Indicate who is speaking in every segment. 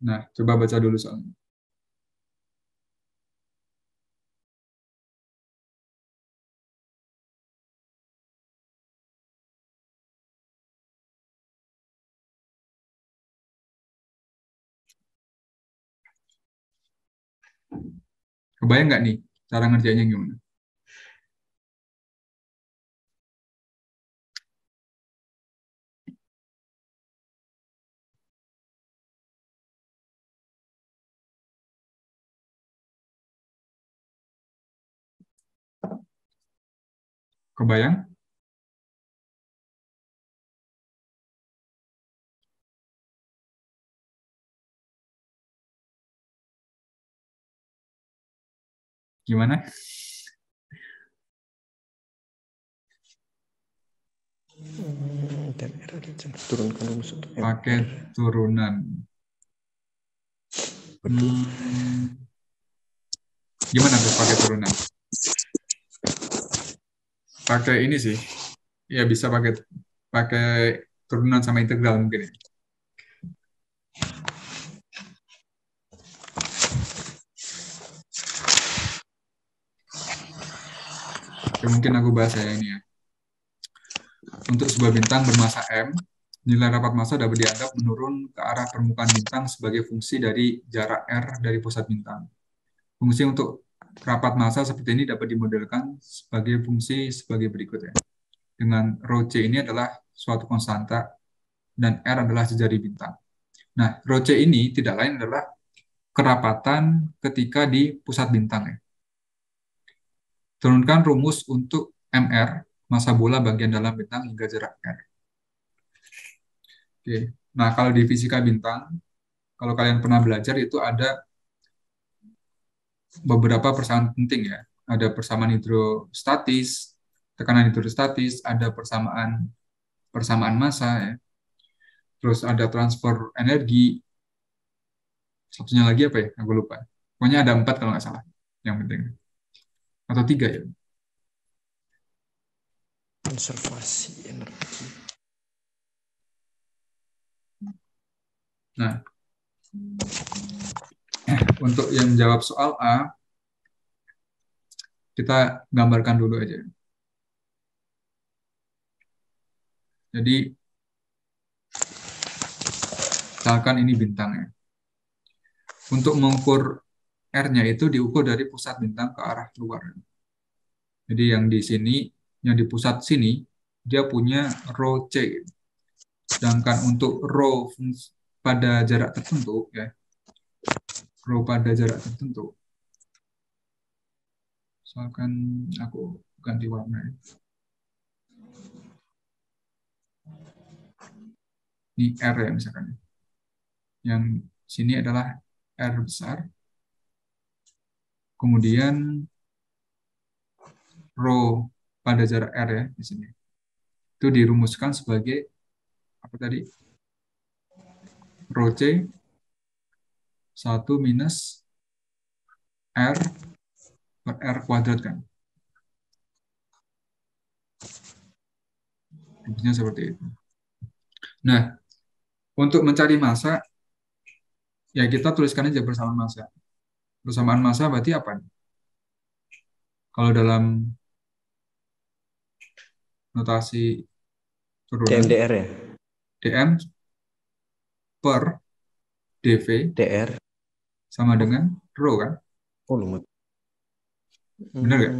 Speaker 1: Nah, coba baca dulu soalnya. Kebayang nggak nih cara ngerjainnya gimana? Kebayang? Gimana?
Speaker 2: Dan R turunkan rumus untuk
Speaker 1: Pakai
Speaker 2: MR.
Speaker 1: turunan.
Speaker 2: Betul.
Speaker 1: Gimana tuh pakai turunan? Pakai ini sih. Ya bisa pakai pakai turunan sama integral mungkin ya. Oke, mungkin aku bahas ya ini ya. Untuk sebuah bintang bermasa M, nilai rapat massa dapat dianggap menurun ke arah permukaan bintang sebagai fungsi dari jarak R dari pusat bintang. Fungsi untuk rapat massa seperti ini dapat dimodelkan sebagai fungsi sebagai berikut ya. Dengan rho C ini adalah suatu konstanta dan R adalah sejari bintang. Nah, rho C ini tidak lain adalah kerapatan ketika di pusat bintang ya. Turunkan rumus untuk MR, massa bola bagian dalam bintang hingga jarak R. Oke. Nah, kalau di fisika bintang, kalau kalian pernah belajar itu ada beberapa persamaan penting ya. Ada persamaan hidrostatis, tekanan hidrostatis, ada persamaan persamaan massa ya. Terus ada transfer energi. Satunya lagi apa ya? Aku lupa. Pokoknya ada 4 kalau nggak salah. Yang penting. Atau 3 ya.
Speaker 2: Konservasi energi.
Speaker 1: Nah, untuk yang menjawab soal A, kita gambarkan dulu aja. Jadi, misalkan ini bintangnya. Untuk mengukur R-nya itu diukur dari pusat bintang ke arah luar. Jadi yang di sini, yang di pusat sini, dia punya rho C. Sedangkan untuk rho pada jarak tertentu, ya, rho pada jarak tertentu, misalkan aku ganti warna. Ini R ya misalkan. Yang sini adalah R besar. Kemudian rho pada jarak R ya di sini. Itu dirumuskan sebagai apa tadi? Rho C 1 minus R per R kuadrat kan. Rumusnya seperti itu. Nah, untuk mencari massa, ya kita tuliskan aja persamaan massa. Persamaan massa berarti apa? Kalau dalam notasi turunan,
Speaker 2: DMDR ya?
Speaker 1: dm per dv
Speaker 2: DR.
Speaker 1: sama
Speaker 2: Oh,
Speaker 1: dengan rho kan?
Speaker 2: oh lumut.
Speaker 1: Benar nggak?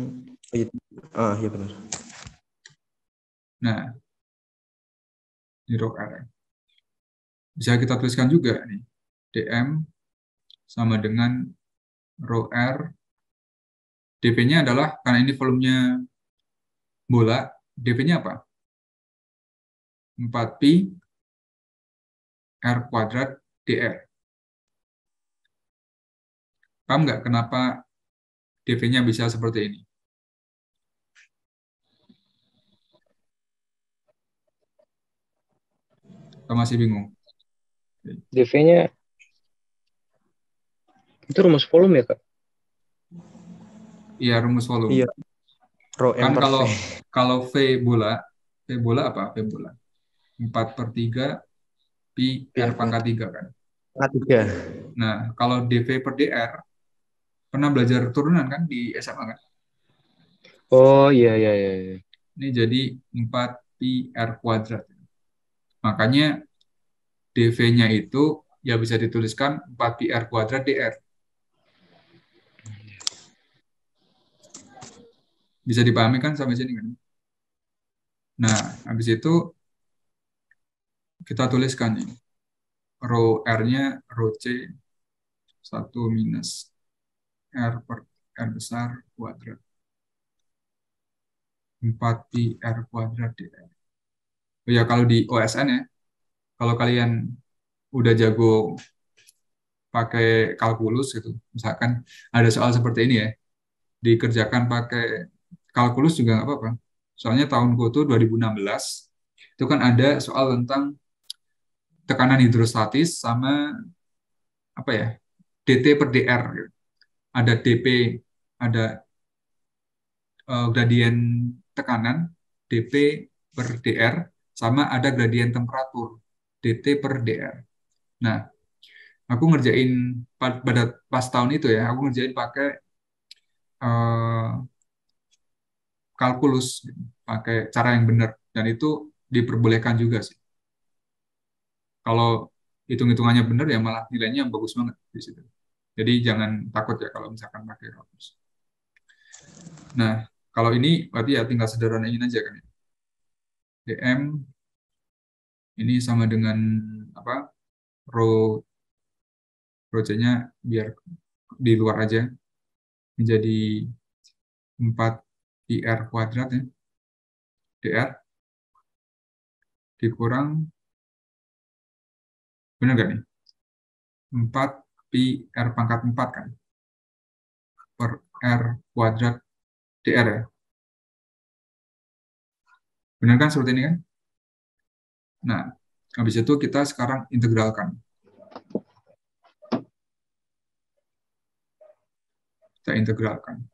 Speaker 2: Iya. Iya benar.
Speaker 1: Nah, di rho R. Bisa kita tuliskan juga nih. dm sama dengan rho R. dv-nya adalah, karena ini volumenya bola, dv-nya apa? 4pi R kuadrat dr. Paham nggak kenapa dv-nya bisa seperti ini? Atau masih bingung?
Speaker 3: DV-nya itu rumus volume ya, Kak?
Speaker 1: Iya, rumus volume.
Speaker 2: Iya. Rho M
Speaker 1: Kan
Speaker 2: per
Speaker 1: kalau
Speaker 2: V.
Speaker 1: kalau V bola apa? V bola 4/3 pi R
Speaker 2: PR
Speaker 1: pangkat
Speaker 2: kuadrat.
Speaker 1: 3 kan.
Speaker 2: pangkat 3.
Speaker 1: Nah, kalau dv per dr, pernah belajar turunan kan di SMA kan?
Speaker 3: Oh iya iya iya. Iya.
Speaker 1: Ini jadi 4 pi r kuadrat. Makanya dv-nya itu ya bisa dituliskan 4 pi r kuadrat dr. Bisa dipahami kan sampai sini kan? Nah, habis itu kita tuliskan nih. Rho R-nya rho C 1 minus R per R besar kuadrat 4 pi R kuadrat dr. Oh ya, kalau di OSN ya, kalau kalian udah jago pakai kalkulus gitu, misalkan ada soal seperti ini ya, dikerjakan pakai kalkulus juga nggak apa-apa. Soalnya tahunku tuh 2016, itu kan ada soal tentang tekanan hidrostatis sama apa ya, dt per dr gitu. Ada dp, ada gradien tekanan dp per dr, sama ada gradien temperatur dt per dr. Nah, aku ngerjain pada pas tahun itu ya, aku ngerjain pakai eh, kalkulus, gitu. Pakai cara yang benar, dan itu diperbolehkan juga sih. Kalau hitung-hitungannya benar ya malah nilainya yang bagus banget di situ. Jadi jangan takut ya kalau misalkan pakai kalkulus. Nah, kalau ini berarti ya tinggal sederhanain aja kan ya. dm ini sama dengan apa? Rho rho C-nya biar di luar aja, menjadi 4 pi r kuadrat ya, dr dikurang, benar gak nih? 4 pi r pangkat 4 kan, per r kuadrat dr ya. Benar kan seperti ini kan? Nah, habis itu kita sekarang integralkan. Kita integralkan.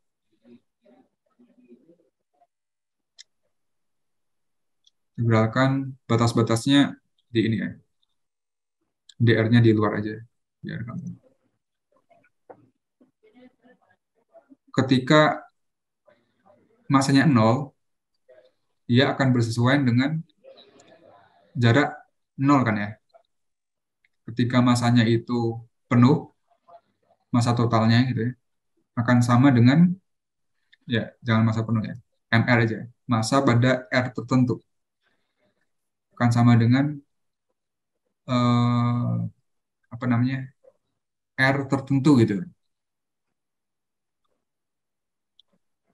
Speaker 1: Integralkan batas-batasnya di ini ya. dr-nya di luar aja. Biar gampang. Ketika masanya 0, dia akan bersesuaian dengan jarak 0 kan ya. Ketika masanya itu penuh, masa totalnya gitu ya, akan sama dengan, ya jangan masa penuh ya, MR aja. Masa pada R tertentu akan sama dengan apa namanya, R tertentu gitu.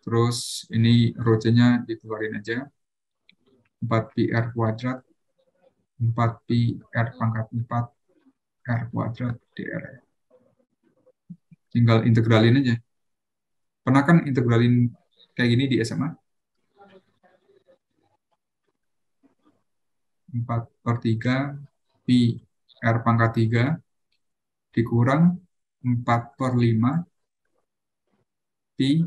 Speaker 1: Terus ini rho C-nya dikeluarin aja, 4 pi R kuadrat, 4 pi R pangkat 4 R kuadrat dr. Tinggal integralin aja. Pernah kan integralin kayak gini di SMA? 4/3 pi R pangkat 3 dikurang 4/5 pi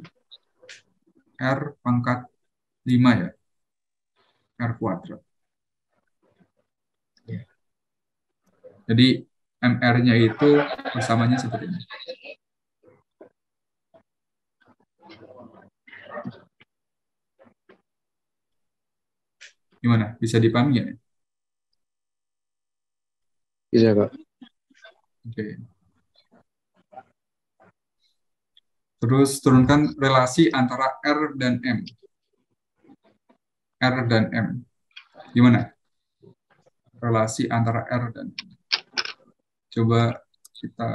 Speaker 1: R pangkat 5 ya, R kuadrat. Jadi MR-nya itu persamanya seperti ini. Gimana? Bisa dipahami ya?
Speaker 3: Bisa Kak.
Speaker 1: Oke. Terus turunkan relasi antara R dan M. R dan M. Gimana? Relasi antara R dan M. Coba kita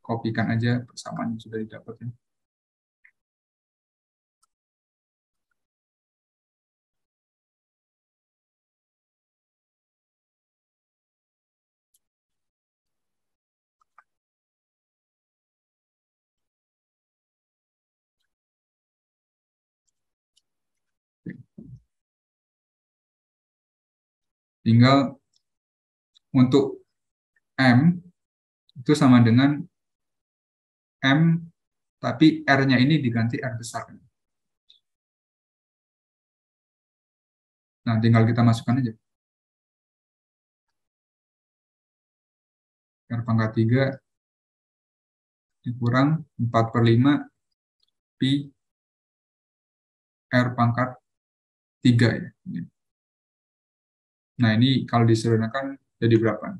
Speaker 1: kopikan aja persamaan yang sudah didapat ya. Tinggal untuk M itu sama dengan M, tapi R-nya ini diganti R besar. Nah, tinggal kita masukkan aja. R pangkat 3 dikurang 4/5 Pi R pangkat 3 ya. Nah, ini kalau disederhanakan jadi berapa?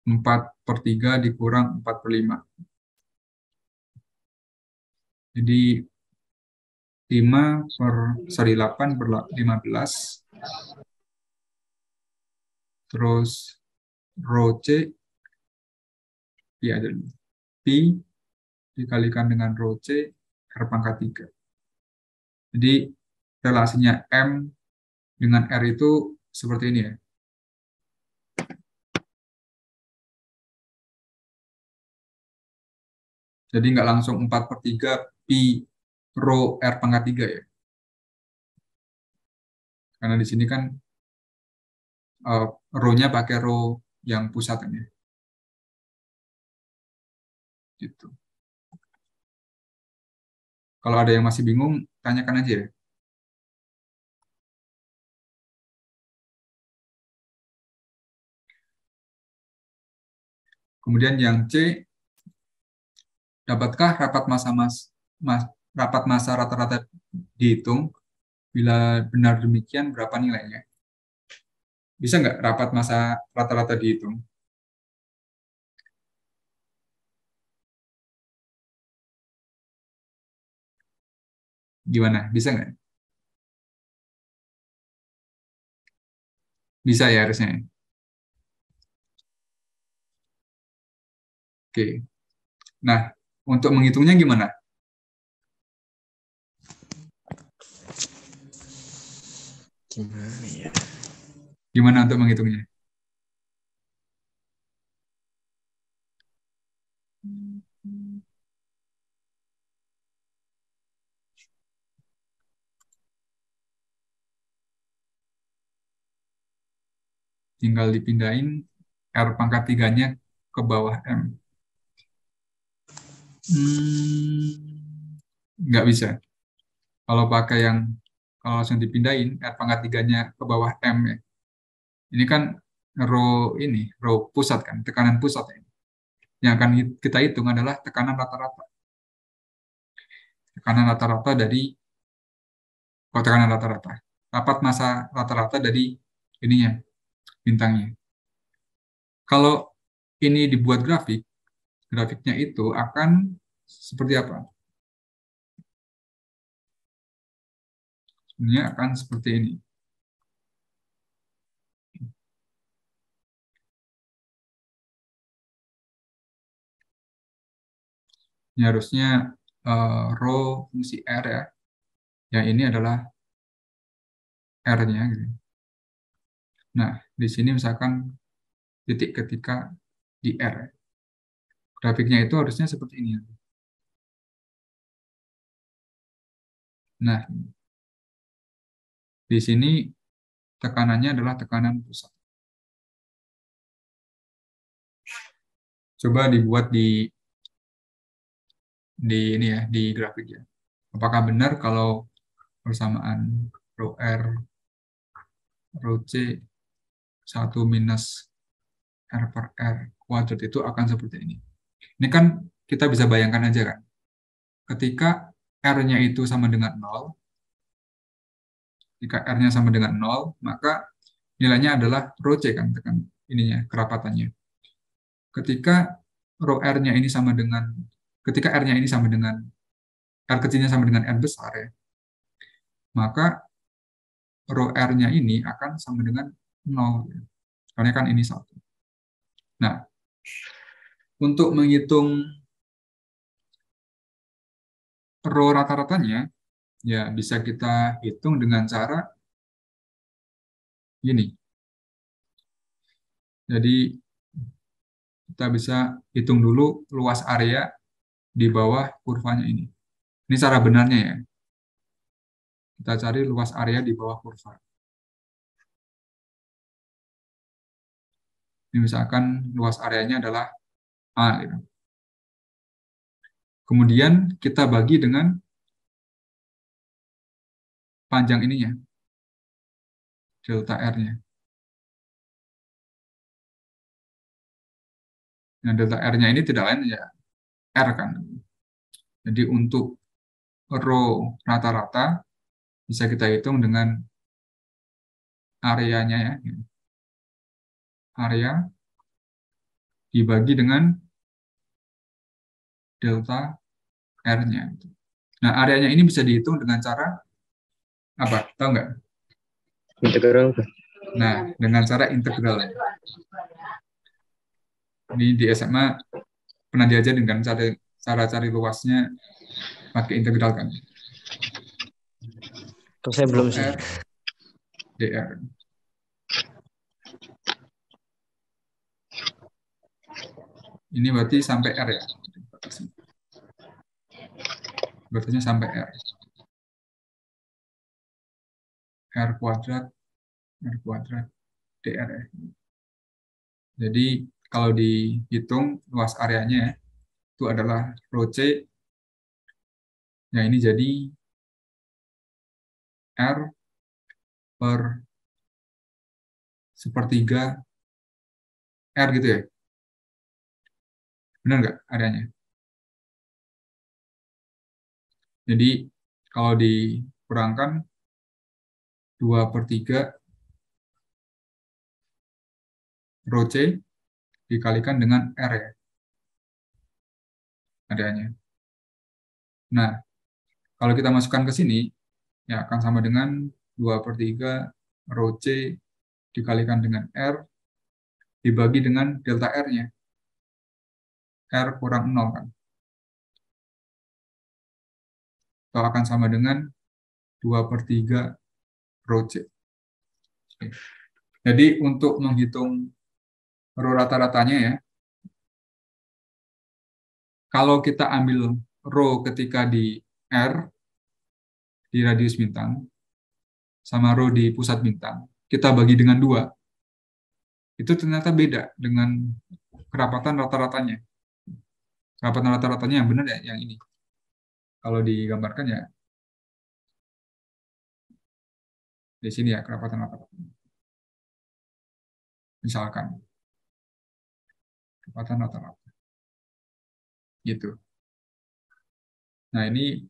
Speaker 1: 4/3 dikurang 4/5. Jadi 8/15. Terus rho C ya, Pi dikalikan dengan rho C R pangkat 3. Jadi relasinya M dengan R itu seperti ini ya. Jadi nggak langsung 4/3 Pi rho R pangkat 3 ya. Karena di sini kan rho-nya pakai rho yang pusat ini. Gitu. Kalau ada yang masih bingung, tanyakan aja ya. Kemudian yang C, dapatkah rapat massa rata-rata dihitung? Bila benar demikian, berapa nilainya? Bisa nggak rapat massa rata-rata dihitung? Gimana? Bisa nggak? Bisa ya harusnya. Oke. Nah, untuk menghitungnya gimana?
Speaker 2: Gimana ya?
Speaker 1: Gimana untuk menghitungnya? Tinggal dipindahin R pangkat 3-nya ke bawah M. Nggak bisa. Kalau pakai kalau langsung dipindahin R pangkat 3-nya ke bawah M ya. Ini kan rho pusat kan, tekanan pusat ya. Yang akan kita hitung adalah tekanan rata-rata. Tekanan rata-rata dari tekanan rata-rata. Rapat massa rata-rata dari ininya, bintangnya. Kalau ini dibuat grafiknya itu akan seperti apa? Sebenarnya akan seperti ini. Ini harusnya rho fungsi R ya. Yang ini adalah R-nya. Gitu. Nah, di sini misalkan titik ketika di R. Grafiknya itu harusnya seperti ini. Nah, di sini tekanannya adalah tekanan pusat. Coba dibuat di ini ya, di grafik ya. Apakah benar kalau persamaan rho R, rho C 1 minus R per R kuadrat itu akan seperti ini. Ini kan kita bisa bayangkan aja kan. Ketika R-nya itu sama dengan 0, jika R-nya sama dengan 0, maka nilainya adalah rho C kan, tekan ininya, kerapatannya. Ketika rho R-nya ini sama dengan, ketika R-nya ini sama dengan, R kecilnya sama dengan R besar ya, maka rho R-nya ini akan sama dengan 0. Ya. Karena kan ini 1. Nah, untuk menghitung rho rata-ratanya, ya bisa kita hitung dengan cara gini. Jadi, kita bisa hitung dulu luas area di bawah kurvanya ini. Ini cara benarnya ya. Kita cari luas area di bawah kurva. Ini misalkan luas areanya adalah A. Gitu. Kemudian kita bagi dengan panjang ininya, delta R-nya. Nah, delta R-nya ini tidak lain ya R kan. Jadi untuk row rata-rata bisa kita hitung dengan areanya ya. Area dibagi dengan delta R-nya. Nah, areanya ini bisa dihitung dengan cara apa? Tahu nggak?
Speaker 3: Integral apa?
Speaker 1: Nah, dengan cara integral ya. Ini di SMA pernah diajar dengan cara cari luasnya pakai integral kan.
Speaker 2: Tuh saya belum sih.
Speaker 1: R, dr. Ini berarti sampai R ya. Batasnya sampai R. R kuadrat, dr ya. Jadi kalau dihitung luas areanya itu adalah rho C. Nah, ini jadi R per sepertiga R gitu ya. Benar nggak areanya? Jadi kalau dikurangkan 2/3 rho C dikalikan dengan R ya, areanya. Nah, kalau kita masukkan ke sini, ya akan sama dengan 2/3 rho C dikalikan dengan R dibagi dengan delta R-nya. R kurang 0 kan. Atau akan sama dengan 2/3 rho C. Jadi untuk menghitung rho rata-ratanya ya, kalau kita ambil rho ketika di R, di radius bintang, sama rho di pusat bintang, kita bagi dengan 2, itu ternyata beda dengan kerapatan rata-ratanya. Kerapatan rata-ratanya yang benar ya, yang ini. Kalau digambarkan ya, di sini ya, kerapatan rata-ratanya. Misalkan, kerapatan rata-rata. Gitu. Nah, ini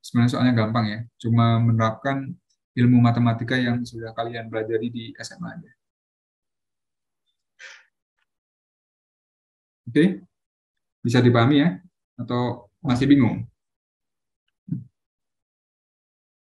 Speaker 1: sebenarnya soalnya gampang ya, cuma menerapkan ilmu matematika yang sudah kalian pelajari di SMA aja. Oke? Bisa dipahami ya? Atau masih bingung?